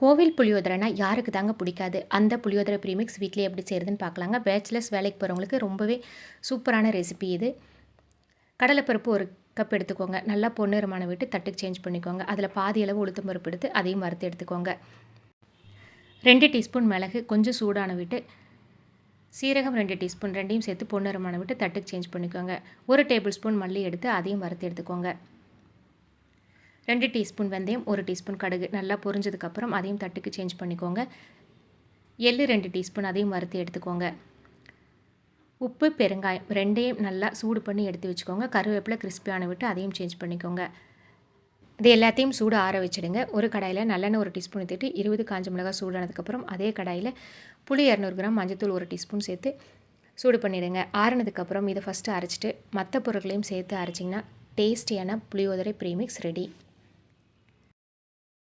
கோவில் புளியோதரைனா யாருக்கு தாங்க பிடிக்காது? அந்த புளியோதரை ப்ரீமிக்ஸ் வீட்லயே எப்படி செய்கிறதுன்னு பார்க்கலாங்க. பேச்சுலர்ஸ் வேலைக்கு போகிறவங்களுக்கு ரொம்பவே சூப்பரான ரெசிபி இது. கடலைப்பருப்பு 1 கப் எடுத்துக்கோங்க. நல்லா பொன்னிறமான விட்டு தட்டுக்கு சேஞ்ச் பண்ணிக்கோங்க. அதில் பாதி அளவு உளுத்தம் பருப்பு எடுத்து அதையும் வறுத்து எடுத்துக்கோங்க. 2 டீஸ்பூன் மிளகு கொஞ்சம் சூடான விட்டு சீரகம் 2 டீஸ்பூன் 2யும் சேர்த்து பொன்னிறமான விட்டு தட்டுக்கு சேஞ்ச் பண்ணிக்கோங்க. 1 டேபிள் ஸ்பூன் மல்லி எடுத்து அதையும் வறுத்து எடுத்துக்கோங்க. 2 டீஸ்பூன் வெந்தயம் 1 டீஸ்பூன் கடுகு நல்லா பொரிஞ்சதுக்கப்புறம் அதையும் தட்டுக்கு சேஞ்ச் பண்ணிக்கோங்க. எள்ளு 2 டீஸ்பூன் அதையும் வறுத்து எடுத்துக்கோங்க. உப்பு பெருங்காயம் 2யும் நல்லா சூடு பண்ணி எடுத்து வச்சுக்கோங்க. கருவேப்பிலை கிறிஸ்பியான விட்டு அதையும் சேஞ்ச் பண்ணிக்கோங்க. இது எல்லாத்தையும் சூடு ஆற வச்சுடுங்க. ஒரு கடாயில் நல்லெண்ணெய் 1 டீஸ்பூன் ஊற்றிட்டு 20 காஞ்ச மிளகாய் சூடானதுக்கப்புறம் அதே கடாயில் புளி 200 கிராம் மஞ்சத்தூள் 1 டீஸ்பூன் சேர்த்து சூடு பண்ணிவிடுங்க. ஆறினதுக்கப்புறம் இதை ஃபஸ்ட்டு அரைச்சிட்டு மற்ற பொருட்களையும் சேர்த்து அரைச்சிங்கன்னா டேஸ்டியான புளியோதரை ப்ரீமிக்ஸ் ரெடி.